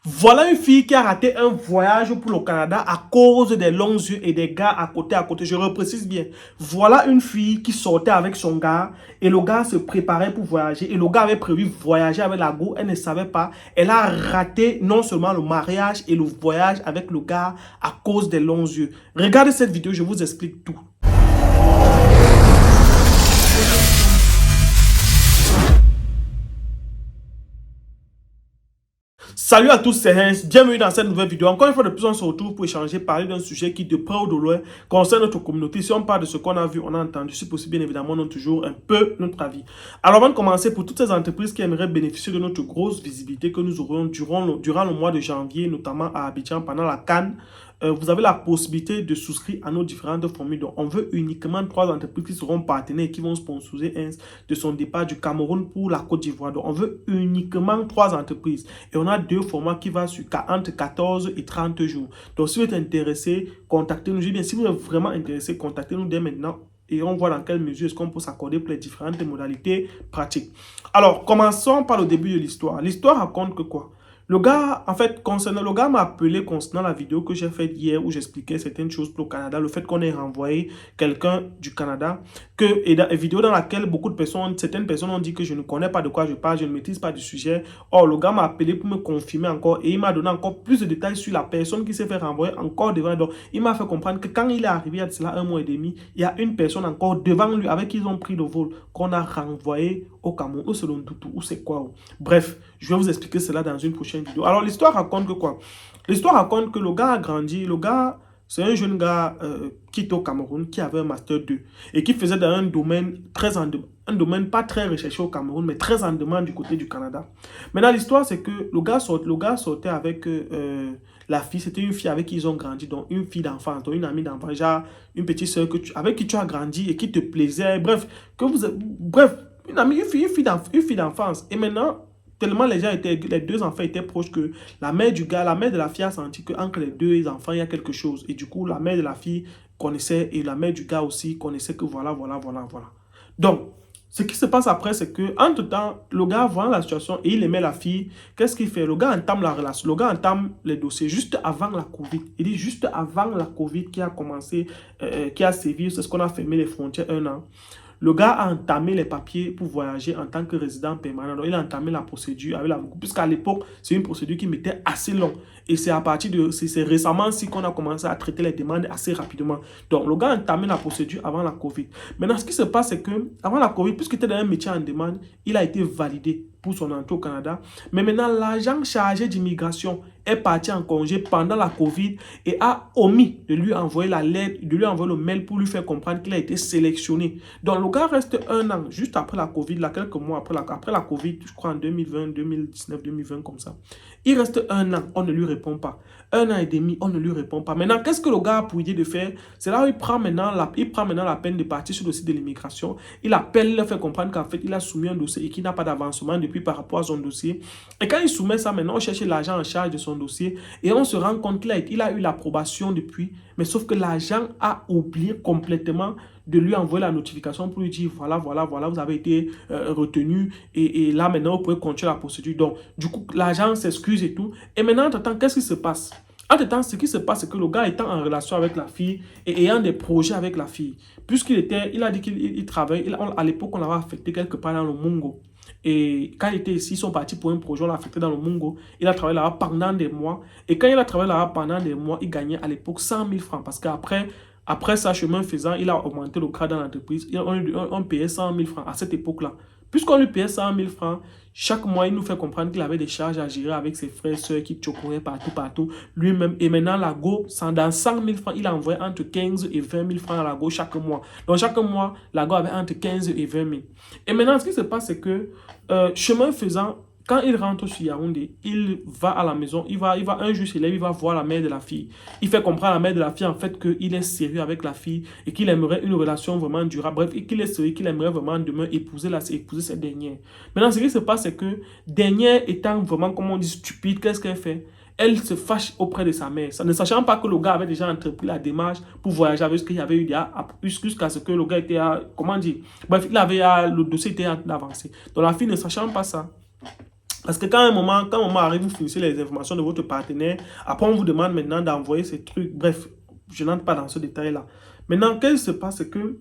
Voilà une fille qui a raté un voyage pour le Canada à cause des longs yeux et des gars à côté. Je reprécise bien. Voilà une fille qui sortait avec son gars et le gars se préparait pour voyager. Et le gars avait prévu voyager avec la go. Elle ne savait pas. Elle a raté non seulement le mariage et le voyage avec le gars à cause des longs yeux. Regardez cette vidéo, je vous explique tout. Salut à tous, c'est Hans. Bienvenue dans cette nouvelle vidéo. Encore une fois de plus, on se retrouve pour échanger, parler d'un sujet qui, de près ou de loin, concerne notre communauté. Si on parle de ce qu'on a vu, on a entendu, si possible, bien évidemment, on a toujours un peu notre avis. Alors, avant de commencer, pour toutes ces entreprises qui aimeraient bénéficier de notre grosse visibilité que nous aurons durant le mois de janvier, notamment à Abidjan, pendant la CAN, vous avez la possibilité de souscrire à nos différentes formules. Donc, on veut uniquement 3 entreprises qui seront partenaires et qui vont sponsoriser de son départ du Cameroun pour la Côte d'Ivoire. Donc, on veut uniquement 3 entreprises. Et on a 2 formats qui vont sur entre 14 et 30 jours. Donc, si vous êtes intéressé, contactez-nous. Je dis bien, si vous êtes vraiment intéressé, contactez-nous dès maintenant. Et on voit dans quelle mesure est-ce qu'on peut s'accorder pour les différentes modalités pratiques. Alors, commençons par le début de l'histoire. L'histoire raconte que quoi? Le gars, en fait, le gars m'a appelé concernant la vidéo que j'ai faite hier où j'expliquais certaines choses pour le Canada, le fait qu'on ait renvoyé quelqu'un du Canada, et une vidéo dans laquelle certaines personnes ont dit que je ne connais pas de quoi je parle, je ne maîtrise pas du sujet. Or, le gars m'a appelé pour me confirmer encore et il m'a donné encore plus de détails sur la personne qui s'est fait renvoyer encore devant. Donc, il m'a fait comprendre que quand il est arrivé il y a de cela 1 mois et demi, il y a une personne encore devant lui avec qui ils ont pris le vol qu'on a renvoyé au Cameroun, ou selon tout, ou c'est quoi. Bref, je vais vous expliquer cela dans une prochaine vidéo. Alors, l'histoire raconte que quoi? L'histoire raconte que le gars a grandi. Le gars, c'est un jeune gars qui était au Cameroun, qui avait un Master 2 et qui faisait dans un domaine un domaine pas très recherché au Cameroun, mais très en demande du côté du Canada. Maintenant, l'histoire, c'est que le gars sortait avec la fille. C'était une fille avec qui ils ont grandi, donc une fille d'enfance, donc une amie d'enfance, genre une petite soeur avec qui tu as grandi et qui te plaisait. Bref, une amie, une fille d'enfance. Et maintenant, tellement les 2 enfants étaient proches que la mère de la fille a senti qu'entre les 2 enfants, il y a quelque chose. Et du coup, la mère de la fille connaissait et la mère du gars aussi connaissait que voilà. Donc, ce qui se passe après, c'est que entre-temps, le gars voit la situation et il aimait la fille. Qu'est-ce qu'il fait? Le gars entame la relation, le gars entame les dossiers juste avant la Covid. Il dit juste avant la Covid qui a commencé, qui a sévi, c'est ce qu'on a fermé les frontières 1 an. Le gars a entamé les papiers pour voyager en tant que résident permanent. Donc, il a entamé la procédure avec puisqu'à l'époque, c'est une procédure qui mettait assez long. Et c'est c'est récemment qu'on a commencé à traiter les demandes assez rapidement. Donc, le gars a entamé la procédure avant la Covid. Maintenant, ce qui se passe, c'est que avant la Covid, puisqu'il était dans un métier en demande, il a été validé pour son entrée au Canada. Mais maintenant, l'agent chargé d'immigration est parti en congé pendant la Covid et a omis de lui envoyer la lettre, de lui envoyer le mail pour lui faire comprendre qu'il a été sélectionné. Donc, le gars reste 1 an, juste après la Covid, là, quelques mois après la Covid, je crois en 2020, 2019, 2020, comme ça. Il reste 1 an, on ne lui répond pas. 1 an et demi, on ne lui répond pas. Maintenant, qu'est-ce que le gars a pour idée de faire? C'est là où il prend maintenant la peine de partir sur le site de l'immigration. Il appelle, il leur fait comprendre qu'en fait, il a soumis un dossier et qu'il n'a pas d'avancement depuis par rapport à son dossier. Et quand il soumet ça, maintenant, on cherche l'agent en charge de son dossier et on se rend compte qu'il a eu l'approbation depuis, mais sauf que l'agent a oublié complètement de lui envoyer la notification pour lui dire voilà, vous avez été retenu et là maintenant vous pouvez continuer la procédure. Donc, du coup, l'agent s'excuse et tout. Et maintenant, entre-temps, qu'est-ce qui se passe? Entre-temps, ce qui se passe, c'est que le gars étant en relation avec la fille et ayant des projets avec la fille, il a dit qu'il travaille, à l'époque, on l'avait affecté quelque part dans le Mungo. Et quand il était ici, ils sont partis pour un projet, on l'a affecté dans le Mungo. Il a travaillé là-bas pendant des mois. Et quand il a travaillé là-bas pendant des mois, il gagnait à l'époque 100 000 francs. Parce qu'après ça, chemin faisant, il a augmenté le grade dans l'entreprise. On payait 100 000 francs à cette époque-là. Puisqu'on lui payait 100 000 francs, chaque mois, il nous fait comprendre qu'il avait des charges à gérer avec ses frères et soeurs qui chocouraient partout, lui-même. Et maintenant, la Go, dans 100 000 francs, il a envoyé entre 15 et 20 000 francs à la Go chaque mois. Donc, chaque mois, la Go avait entre 15 et 20 000. Et maintenant, ce qui se passe, c'est que, chemin faisant, quand il rentre sur Yaoundé, il va à la maison, il va un jour chez lui, il va voir la mère de la fille. Il fait comprendre à la mère de la fille en fait qu'il est sérieux avec la fille et qu'il aimerait une relation vraiment durable. Bref, et qu'il est sérieux, qu'il aimerait vraiment demain épouser cette dernière. Maintenant, ce qui se passe, c'est que dernière étant vraiment, comme on dit, stupide, qu'est-ce qu'elle fait? Elle se fâche auprès de sa mère. Ça, ne sachant pas que le gars avait déjà entrepris la démarche pour voyager avec ce qu'il y avait eu jusqu'à ce que le gars était comment dire? Bref, le dossier était avancé. Donc la fille ne sachant pas ça, Parce que quand un moment arrive, vous finissez les informations de votre partenaire, après on vous demande maintenant d'envoyer ces trucs. Bref, je n'entre pas dans ce détail-là. Maintenant, qu'est-ce qui se passe, c'est que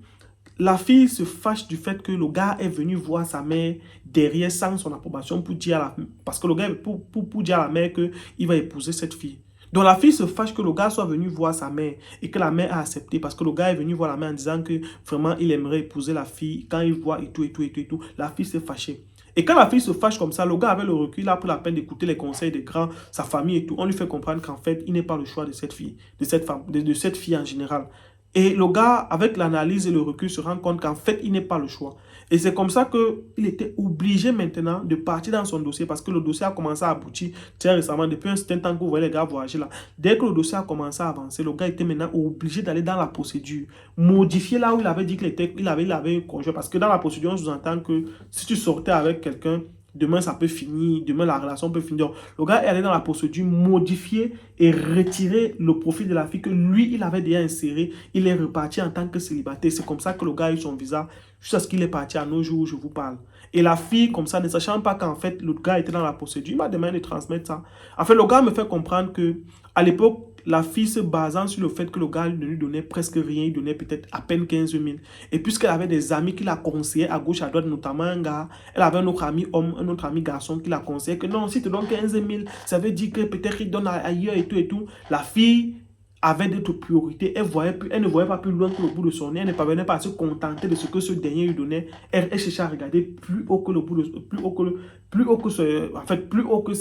la fille se fâche du fait que le gars est venu voir sa mère derrière sans son approbation pour dire à la... Parce que le gars, pour dire à la mère qu'il va épouser cette fille. Donc la fille se fâche que le gars soit venu voir sa mère et que la mère a accepté parce que le gars est venu voir la mère en disant que vraiment il aimerait épouser la fille quand il voit et tout. La fille s'est fâchée. Et quand la fille se fâche comme ça, le gars avait le recul, il a pris la peine d'écouter les conseils des grands, sa famille et tout. On lui fait comprendre qu'en fait, il n'est pas le choix de cette fille, de cette femme, de cette fille en général. Et le gars, avec l'analyse et le recul, se rend compte qu'en fait, il n'est pas le choix. Et c'est comme ça qu'il était obligé maintenant de partir dans son dossier parce que le dossier a commencé à aboutir très récemment. Depuis un certain temps que vous voyez les gars voyager là. Dès que le dossier a commencé à avancer, le gars était maintenant obligé d'aller dans la procédure. Modifier là où il avait dit qu'il avait un conjoint. Parce que dans la procédure, on sous-entend que si tu sortais avec quelqu'un, demain ça peut finir, demain la relation peut finir. Le gars est allé dans la procédure, modifier et retirer le profil de la fille que lui, il avait déjà inséré. Il est reparti en tant que célibataire. C'est comme ça que le gars a eu son visa jusqu'à ce qu'il est parti à nos jours où je vous parle. Et la fille, comme ça, ne sachant pas qu'en fait, le gars était dans la procédure, il m'a demandé de transmettre ça. En fait, le gars me fait comprendre que à l'époque, la fille se basant sur le fait que le gars ne lui donnait presque rien, il donnait peut-être à peine 15 000. Et puisqu'elle avait des amis qui la conseillaient à gauche, à droite, notamment un gars, elle avait un autre ami homme, un autre ami garçon qui la conseillait que non, si tu donnes 15 000, ça veut dire que peut-être il donne ailleurs et tout. La fille avait d'autres priorités, elle ne voyait pas plus loin que le bout de son nez, elle ne parvenait pas à se contenter de ce que ce dernier lui donnait, elle cherchait à regarder plus haut que le bout de, plus haut que ce, en fait, plus haut que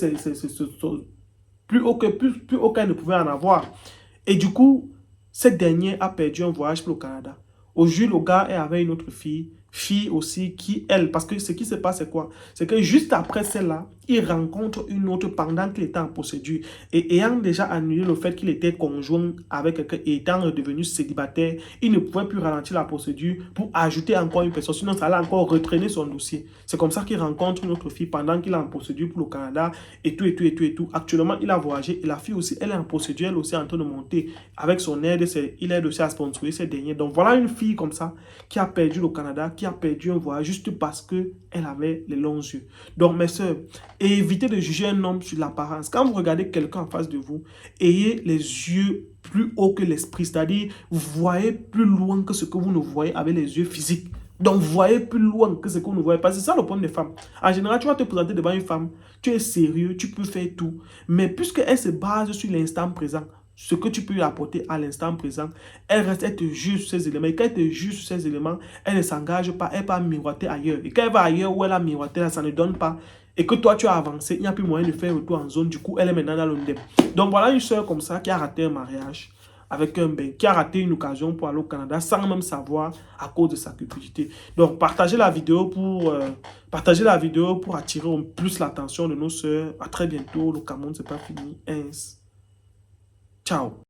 plus haut qu'elle ne pouvait en avoir. Et du coup, cette dernière a perdu un voyage pour le Canada. Au jour, le gars est avec une autre fille aussi qui, elle, parce que ce qui se passe, c'est quoi? C'est que juste après celle-là, il rencontre une autre pendant qu'il était en procédure. Et ayant déjà annulé le fait qu'il était conjoint avec quelqu'un et étant devenu célibataire, il ne pouvait plus ralentir la procédure pour ajouter encore une personne. Sinon, ça allait encore retraîner son dossier. C'est comme ça qu'il rencontre une autre fille pendant qu'il est en procédure pour le Canada et tout. Actuellement, il a voyagé et la fille aussi, elle est en procédure, elle aussi en train de monter. Avec son aide, il aide aussi à sponsoriser ces derniers. Donc voilà une fille comme ça qui a perdu le Canada, qui a perdu un voyage juste parce qu'elle avait les longs yeux. Donc mes soeurs, évitez de juger un homme sur l'apparence. Quand vous regardez quelqu'un en face de vous, ayez les yeux plus haut que l'esprit. C'est-à-dire, vous voyez plus loin que ce que vous ne voyez avec les yeux physiques. Donc, voyez plus loin que ce que vous ne voyez pas. C'est ça le problème des femmes. En général, tu vas te présenter devant une femme, tu es sérieux, tu peux faire tout. Mais puisqu'elle se base sur l'instant présent, ce que tu peux lui apporter à l'instant présent, elle te juge sur ces éléments. Et quand elle te juge sur ces éléments, elle ne s'engage pas, elle va miroiter ailleurs. Et quand elle va ailleurs où elle a miroité, ça ne donne pas. Et que toi, tu as avancé, il n'y a plus moyen de faire retour en zone. Du coup, elle est maintenant dans l'ONDEM. Donc, voilà une soeur comme ça qui a raté un mariage avec un bain, qui a raté une occasion pour aller au Canada sans même savoir à cause de sa cupidité. Donc, partagez la vidéo pour attirer plus l'attention de nos soeurs. À très bientôt. Le Cameroun, c'est pas fini. Ciao.